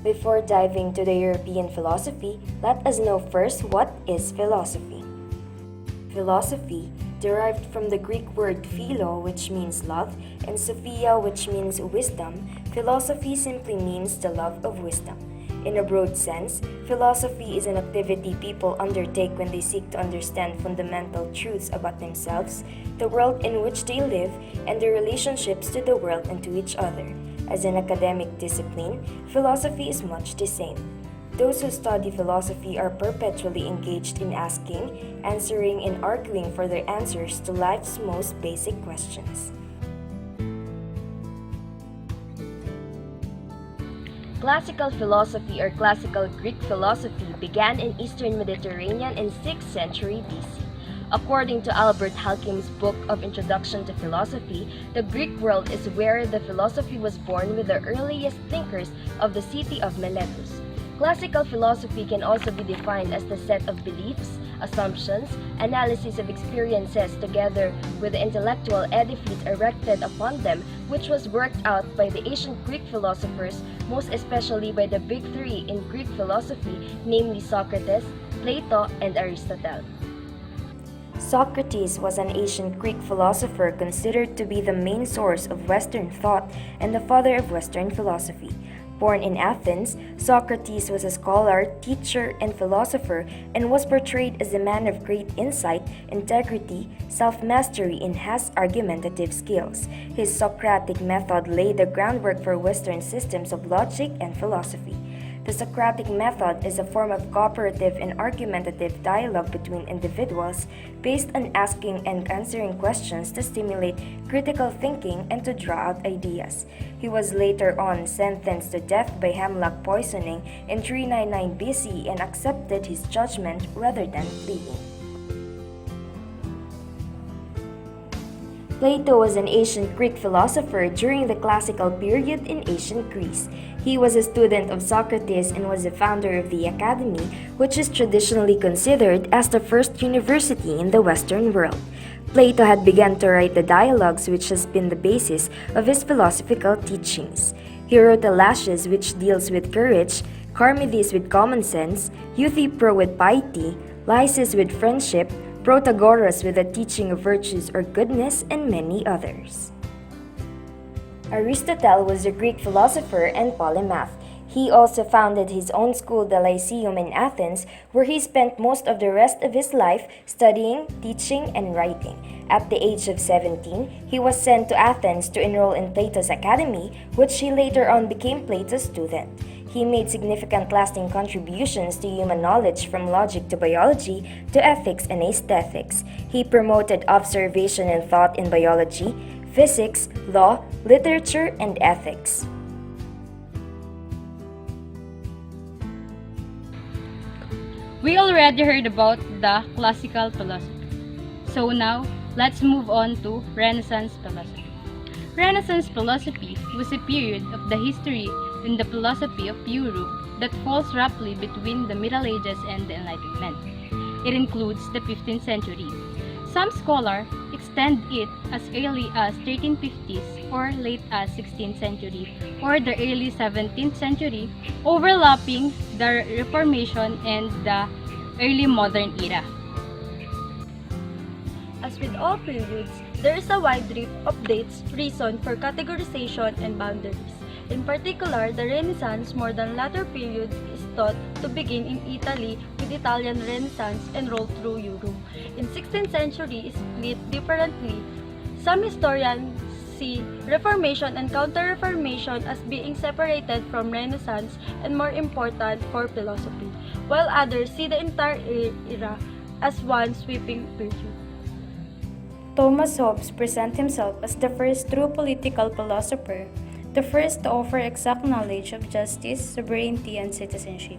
Before diving to the European philosophy, let us know first what is philosophy. Philosophy, derived from the Greek word philo, which means love, and sophia, which means wisdom, philosophy simply means the love of wisdom. In a broad sense, philosophy is an activity people undertake when they seek to understand fundamental truths about themselves, the world in which they live, and their relationships to the world and to each other. As an academic discipline, philosophy is much the same. Those who study philosophy are perpetually engaged in asking, answering, and arguing for their answers to life's most basic questions. Classical philosophy or classical Greek philosophy began in Eastern Mediterranean in 6th century BC. According to Albert Hakim's book of Introduction to Philosophy, the Greek world is where the philosophy was born with the earliest thinkers of the city of Miletus. Classical philosophy can also be defined as the set of beliefs, assumptions, analysis of experiences together with the intellectual edifice erected upon them, which was worked out by the ancient Greek philosophers, most especially by the big three in Greek philosophy, namely Socrates, Plato, and Aristotle. Socrates was an ancient Greek philosopher considered to be the main source of Western thought and the father of Western philosophy. Born in Athens, Socrates was a scholar, teacher, and philosopher and was portrayed as a man of great insight, integrity, self-mastery, and has argumentative skills. His Socratic method laid the groundwork for Western systems of logic and philosophy. The Socratic method is a form of cooperative and argumentative dialogue between individuals based on asking and answering questions to stimulate critical thinking and to draw out ideas. He was later on sentenced to death by hemlock poisoning in 399 BC and accepted his judgment rather than fleeing. Plato was an ancient Greek philosopher during the classical period in ancient Greece. He was a student of Socrates and was the founder of the Academy, which is traditionally considered as the first university in the Western world. Plato had begun to write the dialogues which has been the basis of his philosophical teachings. He wrote the Laches, which deals with courage, Charmides with common sense, Euthyphro with piety, Lysis with friendship, Protagoras with the teaching of virtues or goodness, and many others. Aristotle was a Greek philosopher and polymath. He also founded his own school, the Lyceum in Athens, where he spent most of the rest of his life studying, teaching, and writing. At the age of 17, he was sent to Athens to enroll in Plato's academy, which he later on became Plato's student. He made significant lasting contributions to human knowledge from logic to biology to ethics and aesthetics. He promoted observation and thought in biology, physics, law, literature, and ethics. We already heard about the classical philosophy. So now, let's move on to Renaissance philosophy. Renaissance philosophy was a period of the history in the philosophy of Europe that falls roughly between the Middle Ages and the Enlightenment. It includes the 15th century. Some scholars extend it as early as 1350s or late as 16th century or the early 17th century, overlapping the Reformation and the early modern era. As with all periods, there is a wide range of dates, reason for categorization and boundaries. In particular, the Renaissance more than latter period is thought to begin in Italy with Italian Renaissance and roll through Europe. In 16th century is split differently. Some historians see Reformation and Counter-Reformation as being separated from Renaissance and more important for philosophy, while others see the entire era as one sweeping period. Thomas Hobbes presents himself as the first true political philosopher, the first to offer exact knowledge of justice, sovereignty, and citizenship.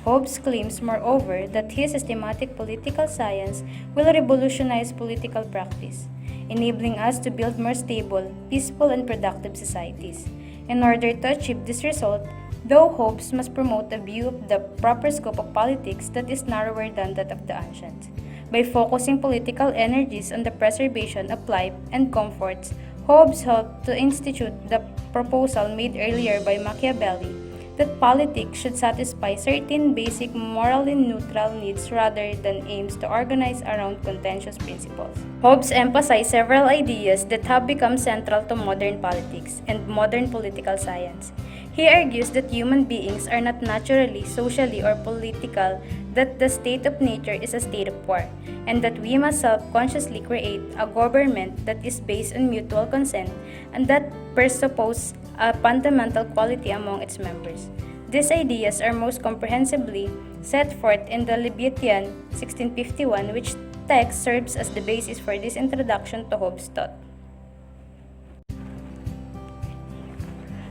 Hobbes claims, moreover, that his systematic political science will revolutionize political practice, enabling us to build more stable, peaceful, and productive societies. In order to achieve this result, though Hobbes must promote a view of the proper scope of politics that is narrower than that of the ancients. By focusing political energies on the preservation of life and comforts, Hobbes helped to institute the proposal made earlier by Machiavelli that politics should satisfy certain basic morally neutral needs rather than aims to organize around contentious principles. Hobbes emphasized several ideas that have become central to modern politics and modern political science. He argues that human beings are not naturally, socially, or political, that the state of nature is a state of war, and that we must self-consciously create a government that is based on mutual consent and that presupposes a fundamental quality among its members. These ideas are most comprehensively set forth in the Leviathan 1651, which text serves as the basis for this introduction to Hobbes' thought.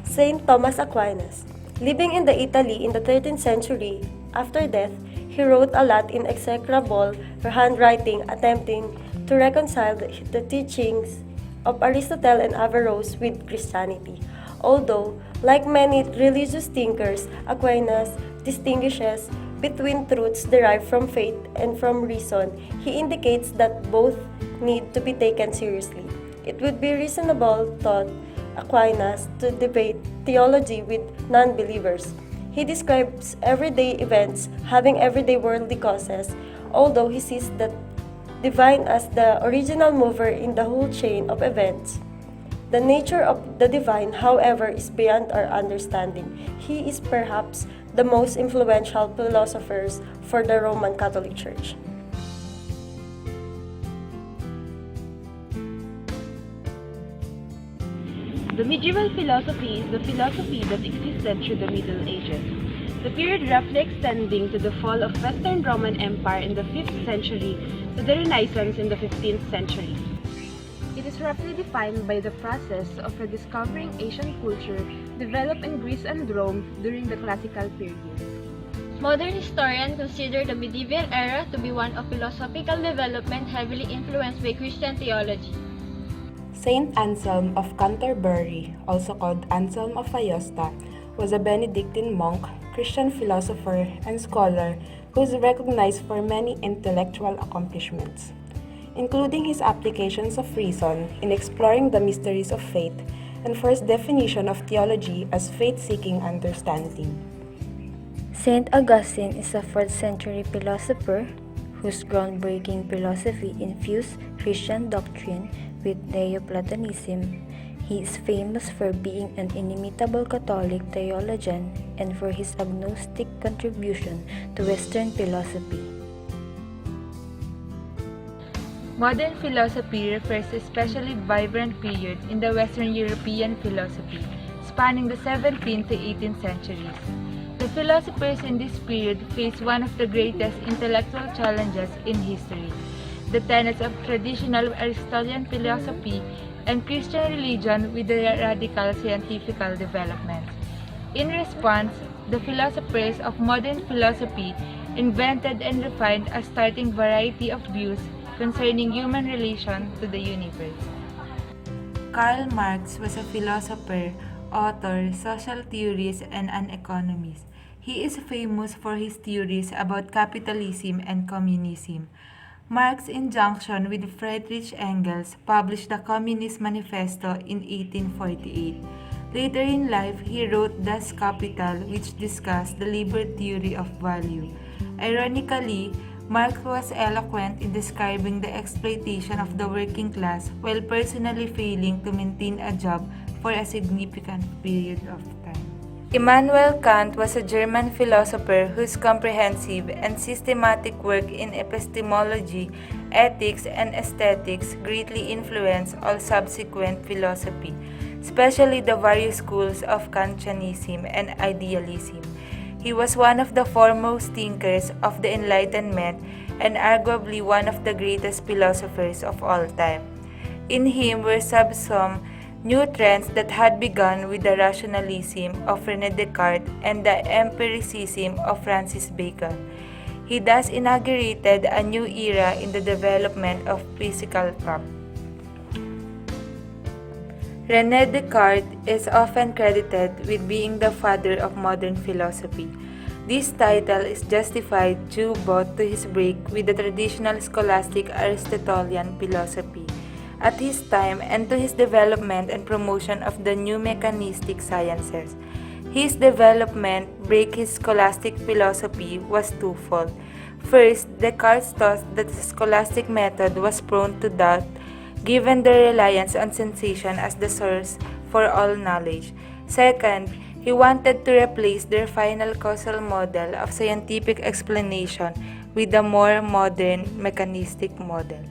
Saint Thomas Aquinas. Living in the Italy in the 13th century, after death, he wrote a lot in execrable handwriting attempting to reconcile the teachings of Aristotle and Averroes with Christianity. Although, like many religious thinkers, Aquinas distinguishes between truths derived from faith and from reason. He indicates that both need to be taken seriously. It would be reasonable, thought Aquinas, to debate theology with non-believers. He describes everyday events having everyday worldly causes, although he sees the divine as the original mover in the whole chain of events. The nature of the divine, however, is beyond our understanding. He is perhaps the most influential philosopher for the Roman Catholic Church. The medieval philosophy is the philosophy that existed through the Middle Ages, the period roughly extending to the fall of Western Roman Empire in the 5th century to the Renaissance in the 15th century. It is roughly defined by the process of rediscovering Asian culture developed in Greece and Rome during the classical period. Modern historians consider the medieval era to be one of philosophical development heavily influenced by Christian theology. Saint Anselm of Canterbury, also called Anselm of Aosta, was a Benedictine monk, Christian philosopher, and scholar who is recognized for many intellectual accomplishments, including his applications of reason in exploring the mysteries of faith and for his definition of theology as faith-seeking understanding. Saint Augustine is a 4th century philosopher whose groundbreaking philosophy infused Christian doctrine with Neoplatonism. He is famous for being an inimitable Catholic theologian and for his agnostic contribution to Western philosophy. Modern philosophy refers to especially vibrant periods in the Western European philosophy, spanning the 17th to 18th centuries. The philosophers in this period faced one of the greatest intellectual challenges in history: the tenets of traditional Aristotelian philosophy and Christian religion with their radical scientific developments. In response, the philosophers of modern philosophy invented and refined a startling variety of views concerning human relation to the universe. Karl Marx was a philosopher, author, social theorist, and an economist. He is famous for his theories about capitalism and communism. Marx, in conjunction with Friedrich Engels, published the Communist Manifesto in 1848. Later in life, he wrote Das Kapital, which discussed the labor theory of value. Ironically, Marx was eloquent in describing the exploitation of the working class while personally failing to maintain a job for a significant period of time. Immanuel Kant was a German philosopher whose comprehensive and systematic work in epistemology, ethics, and aesthetics greatly influenced all subsequent philosophy, especially the various schools of Kantianism and idealism. He was one of the foremost thinkers of the Enlightenment and arguably one of the greatest philosophers of all time. In him were subsumed new trends that had begun with the rationalism of René Descartes and the empiricism of Francis Bacon. He thus inaugurated a new era in the development of physical thought. René Descartes is often credited with being the father of modern philosophy. This title is justified due both to his break with the traditional scholastic Aristotelian philosophy at his time and to his development and promotion of the new mechanistic sciences. His development break his scholastic philosophy was twofold. First, Descartes thought that the scholastic method was prone to doubt, given the reliance on sensation as the source for all knowledge. Second, he wanted to replace their final causal model of scientific explanation with a more modern mechanistic model.